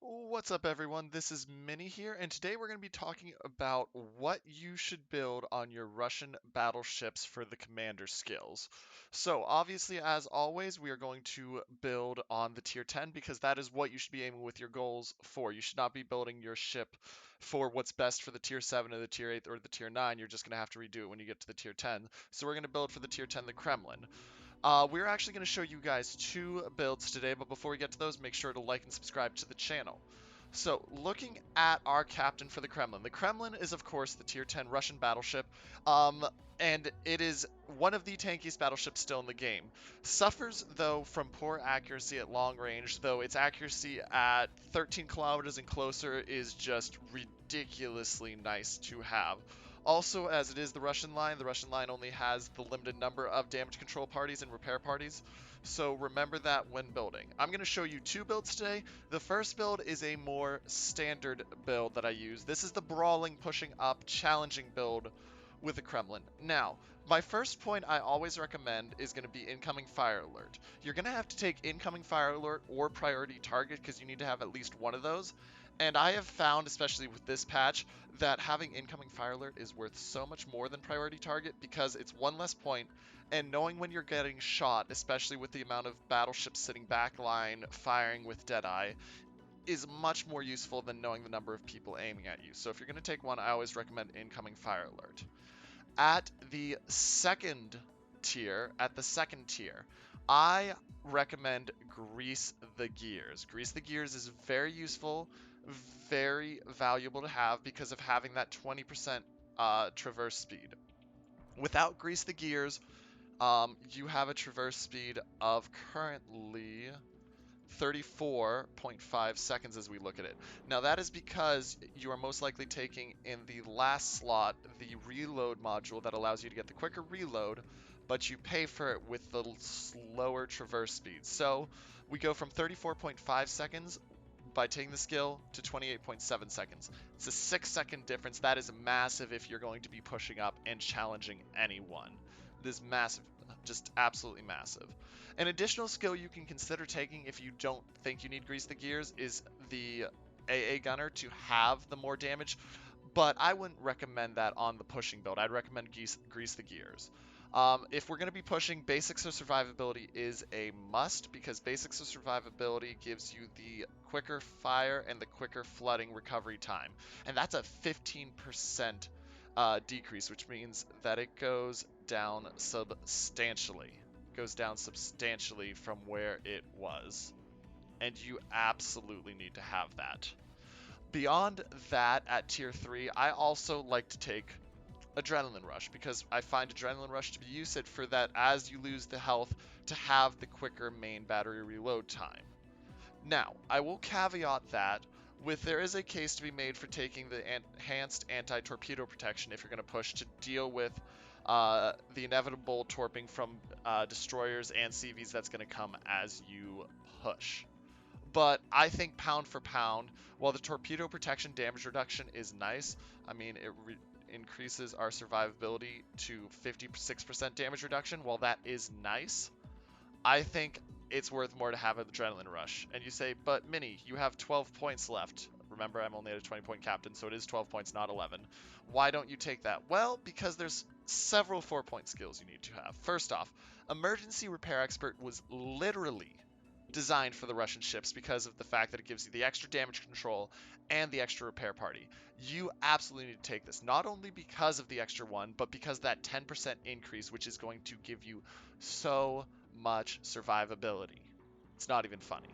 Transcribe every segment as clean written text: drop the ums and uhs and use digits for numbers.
What's up, everyone? This is Minnie here, and today we're going to be talking about what you should build on your Russian battleships for the commander skills. So, obviously, as always, we are going to build on the tier 10 because that is what you should be aiming with your goals for. You should not be building your ship for what's best for the tier 7 or the tier 8 or the tier 9. You're just going to have to redo it when you get to the tier 10. So, we're going to build for the tier 10, the Kremlin. We're actually going to show you guys two builds today, but before we get to those, make sure to like and subscribe to the channel. So, looking at our captain for the Kremlin is, of course, the tier 10 Russian battleship, and it is one of the tankiest battleships still in the game. Suffers, though, from poor accuracy at long range, though its accuracy at 13 kilometers and closer is just ridiculously nice to have. Also, as it is the Russian line only has the limited number of damage control parties and repair parties, so remember that when building. I'm going to show you two builds today. The first build is a more standard build that I use. This is the Brawling pushing up challenging build with the Kremlin. Now, my first point I always recommend is going to be incoming fire alert. You're going to have to take incoming fire alert or priority target because you need to have at least one of those. And I have found, especially with this patch, that having incoming fire alert is worth so much more than priority target because it's one less point, and knowing when you're getting shot, especially with the amount of battleships sitting backline firing with Deadeye, is much more useful than knowing the number of people aiming at you. So if you're going to take one, I always recommend incoming fire alert. At the second tier, I recommend Grease the Gears. Grease the Gears is very useful, very valuable to have because of having that 20% traverse speed. Without Grease the Gears, you have a traverse speed of currently 34.5 seconds as we look at it. Now that is because you are most likely taking in the last slot the reload module that allows you to get the quicker reload, but you pay for it with the slower traverse speed. So we go from 34.5 seconds by taking the skill to 28.7 seconds. It's a 6-second difference. That is massive if you're going to be pushing up and challenging anyone. It is massive, just absolutely massive. An additional skill you can consider taking if you don't think you need Grease the Gears is the AA Gunner to have the more damage, but I wouldn't recommend that on the pushing build. I'd recommend Grease the Gears. If we're going to be pushing, Basics of Survivability is a must because Basics of Survivability gives you the quicker fire and the quicker flooding recovery time. And that's a 15% decrease, which means that it goes down substantially. Goes down substantially from where it was. And you absolutely need to have that. Beyond that, at tier 3, I also like to take Adrenaline Rush because I find Adrenaline Rush to be useful for that as you lose the health to have the quicker main battery reload time. Now, I will caveat that with there is a case to be made for taking the enhanced anti-torpedo protection if you're going to push to deal with the inevitable torping from destroyers and CVs that's going to come as you push. But I think pound for pound, while the torpedo protection damage reduction is nice, I mean, it increases our survivability to 56% damage reduction. While that is nice, I think it's worth more to have an Adrenaline Rush. And you say, but Minnie, you have 12 points left. Remember, I'm only at a 20-point captain, so it is 12 points, not 11. Why don't you take that? Well, because there's several 4-point skills you need to have. First off, Emergency Repair Expert was literally designed for the Russian ships because of the fact that it gives you the extra damage control and the extra repair party. You absolutely need to take this, not only because of the extra one, but because that 10% increase, which is going to give you so much survivability. It's not even funny.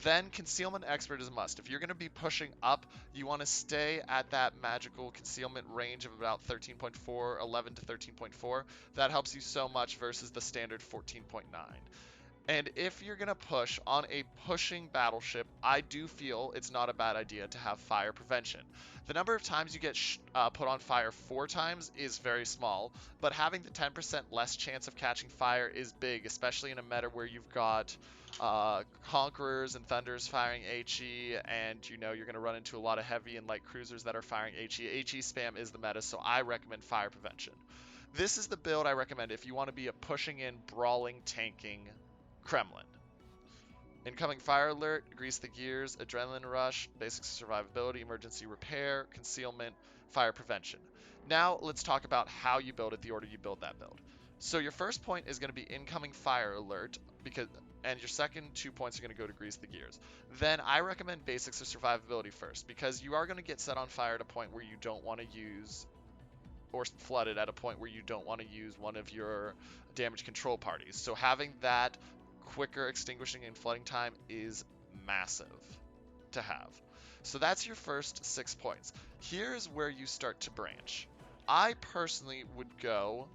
Then Concealment Expert is a must. If you're going to be pushing up, you want to stay at that magical concealment range of about 13.4, 11 to 13.4. That helps you so much versus the standard 14.9. And if you're going to push on a pushing battleship, I do feel it's not a bad idea to have fire prevention. The number of times you get put on fire 4 times is very small, but having the 10% less chance of catching fire is big, especially in a meta where you've got Conquerors and Thunders firing HE, and you know you're going to run into a lot of heavy and light cruisers that are firing HE. HE spam is the meta, so I recommend fire prevention. This is the build I recommend if you want to be a pushing in, brawling, tanking Kremlin. Incoming fire alert, grease the gears, adrenaline rush, basic survivability, emergency repair, concealment, fire prevention. Now let's talk about how you build it, the order you build that build. So your first point is going to be incoming fire alert because and your second 2 points are going to go to grease the gears. Then I recommend basics of survivability first because you are going to get set on fire at a point where you don't want to use or flooded at a point where you don't want to use one of your damage control parties. So having that quicker extinguishing and flooding time is massive to have. So that's your first 6 points. Here's where you start to branch. I personally would go,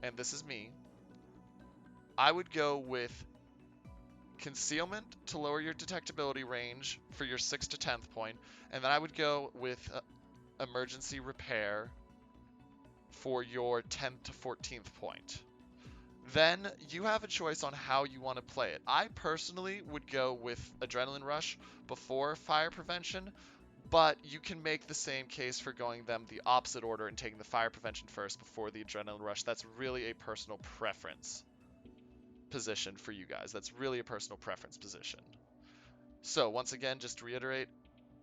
and this is me, I would go with concealment to lower your detectability range for your 6th to 10th point, and then I would go with emergency repair for your 10th to 14th point. Then you have a choice on how you want to play it. I personally would go with adrenaline rush before fire prevention, but you can make the same case for going them the opposite order and taking the fire prevention first before the adrenaline rush. That's really a personal preference position for you guys. That's really a personal preference position. So once again, just to reiterate,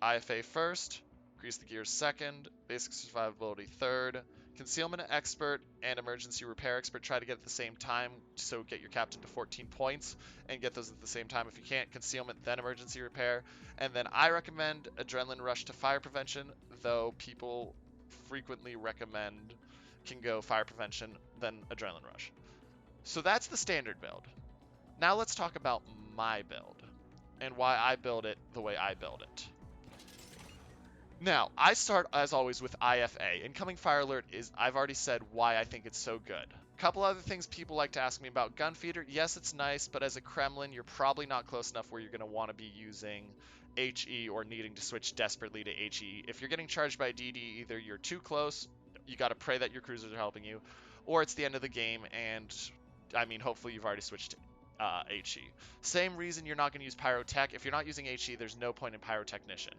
IFA first, grease the gears second, basic survivability third, concealment expert and emergency repair expert try to get at the same time, so get your captain to 14 points and get those at the same time. If you can't, concealment then emergency repair, and then I recommend adrenaline rush to fire prevention, though people frequently recommend can go fire prevention then adrenaline rush. So that's the standard build. Now let's talk about my build and why I build it the way I build it. Now, I start, as always, with IFA. Incoming Fire Alert is, I've already said why I think it's so good. A couple other things people like to ask me about. Gunfeeder, yes, it's nice, but as a Kremlin, you're probably not close enough where you're going to want to be using HE or needing to switch desperately to HE. If you're getting charged by DD, either you're too close, you got to pray that your cruisers are helping you, or it's the end of the game, and, I mean, hopefully you've already switched to HE. Same reason you're not going to use Pyrotech. If you're not using HE, there's no point in Pyrotechnician.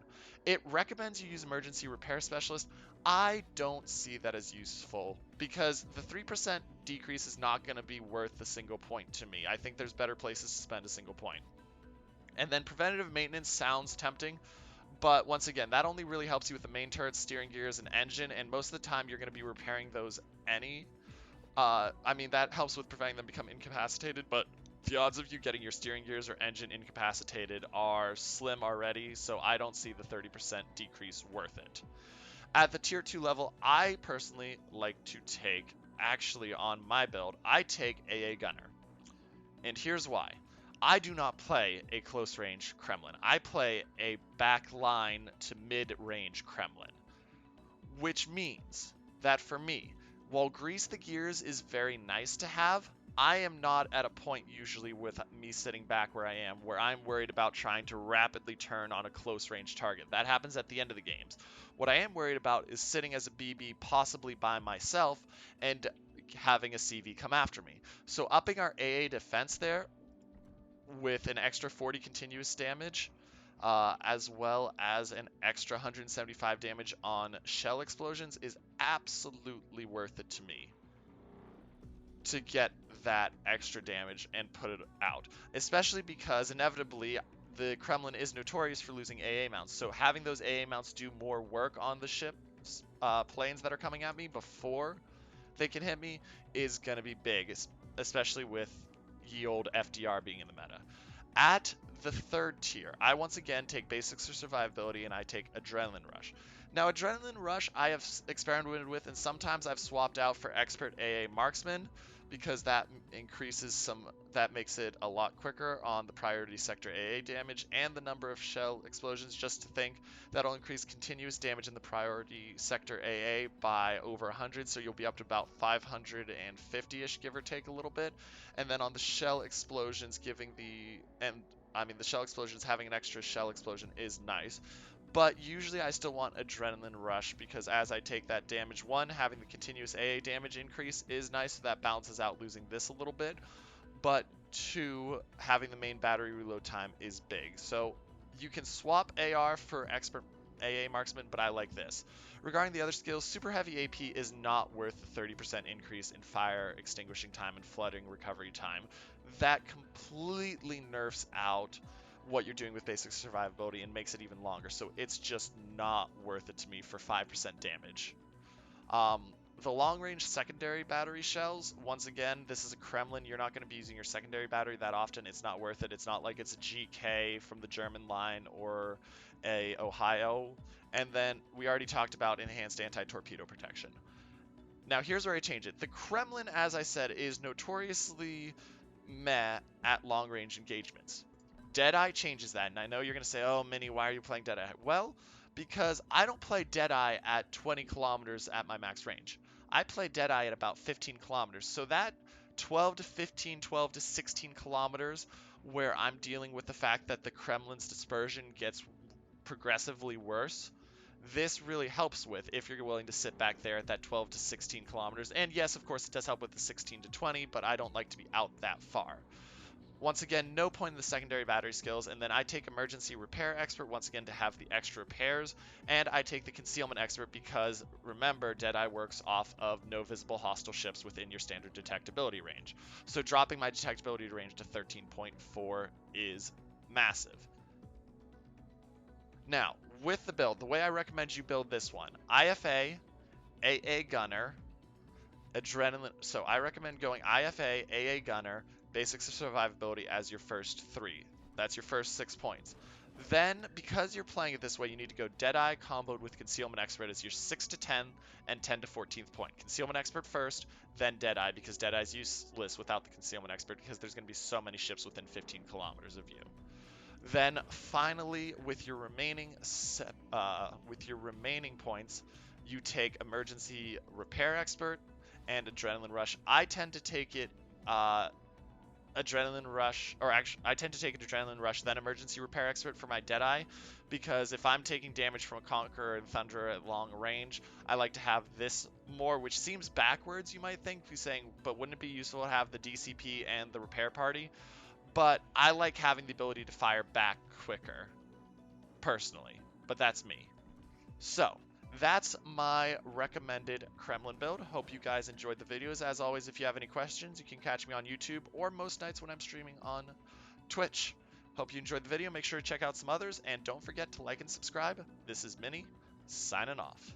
It recommends you use Emergency Repair Specialist. I don't see that as useful because the 3% decrease is not going to be worth a single point to me. I think there's better places to spend a single point. And then Preventative Maintenance sounds tempting, but once again, that only really helps you with the main turret, steering gears, and engine, and most of the time you're going to be repairing those I mean, that helps with preventing them become incapacitated, but the odds of you getting your steering gears or engine incapacitated are slim already, so I don't see the 30% decrease worth it. At the tier 2 level, I personally like to take, actually on my build, I take AA Gunner. And here's why. I do not play a close range Kremlin. I play a backline to mid-range Kremlin, which means that for me, while Grease the Gears is very nice to have, I am not at a point usually with me sitting back where I am, where I'm worried about trying to rapidly turn on a close range target. That happens at the end of the games. What I am worried about is sitting as a BB possibly by myself and having a CV come after me. So upping our AA defense there with an extra 40 continuous damage, as well as an extra 175 damage on shell explosions is absolutely worth it to me to get that extra damage and put it out, especially because inevitably the Kremlin is notorious for losing AA mounts, so having those AA mounts do more work on the ship's planes that are coming at me before they can hit me is going to be big, especially with ye old FDR being in the meta. At the third tier, I once again take basics or survivability and I take Adrenaline Rush. Now, Adrenaline Rush I have experimented with, and sometimes I've swapped out for Expert AA Marksman because that makes it a lot quicker on the priority sector AA damage and the number of shell explosions. Just to think, that'll increase continuous damage in the priority sector AA by over 100, so you'll be up to about 550-ish, give or take a little bit. And then on the shell explosions, the shell explosions, having an extra shell explosion is nice. But usually I still want Adrenaline Rush because as I take that damage, one, having the continuous AA damage increase is nice, so that balances out losing this a little bit. But two, having the main battery reload time is big. So you can swap AR for Expert AA Marksman, but I like this. Regarding the other skills, Super Heavy AP is not worth the 30% increase in fire extinguishing time and flooding recovery time. That completely nerfs out what you're doing with basic survivability and makes it even longer. So it's just not worth it to me for 5% damage. Um, the long range secondary battery shells, once again, this is a Kremlin. You're not going to be using your secondary battery that often. It's not worth it. It's not like it's a GK from the German line or a Ohio. And then we already talked about enhanced anti-torpedo protection. Now here's where I change it. The Kremlin, as I said, is notoriously meh at long range engagements. Deadeye changes that, and I know you're going to say, oh, Mini, why are you playing Deadeye? Well, because I don't play Deadeye at 20 kilometers at my max range. I play Deadeye at about 15 kilometers. So that 12 to 15, 12 to 16 kilometers where I'm dealing with the fact that the Kremlin's dispersion gets progressively worse, this really helps with if you're willing to sit back there at that 12 to 16 kilometers. And yes, of course, it does help with the 16 to 20, but I don't like to be out that far. Once again, no point in the secondary battery skills, and then I take Emergency Repair Expert once again to have the extra repairs, and I take the Concealment Expert because, remember, Deadeye works off of no visible hostile ships within your standard detectability range. So dropping my detectability range to 13.4 is massive. Now, with the build, the way I recommend you build this one, IFA, AA Gunner, Adrenaline. So I recommend going IFA, AA Gunner, Basics of Survivability as your first 3. That's your first 6 points. Then, because you're playing it this way, you need to go Deadeye comboed with Concealment Expert as your 6 to 10 and 10 to 14th point. Concealment Expert first, then Deadeye, because Deadeye's useless without the Concealment Expert because there's going to be so many ships within 15 kilometers of you. Then finally, with your remaining points, you take Emergency Repair Expert and Adrenaline Rush. I tend to take it Adrenaline Rush, or actually, I tend to take it Adrenaline Rush, then Emergency Repair Expert for my Deadeye, because if I'm taking damage from a Conqueror and Thunderer at long range, I like to have this more, which seems backwards, you might think, saying, but wouldn't it be useful to have the DCP and the Repair Party? But I like having the ability to fire back quicker, personally. But that's me. So, that's my recommended Kremlin build. Hope you guys enjoyed the videos. As always, if you have any questions, you can catch me on YouTube or most nights when I'm streaming on Twitch. Hope you enjoyed the video. Make sure to check out some others, and don't forget to like and subscribe. This is Mini, signing off.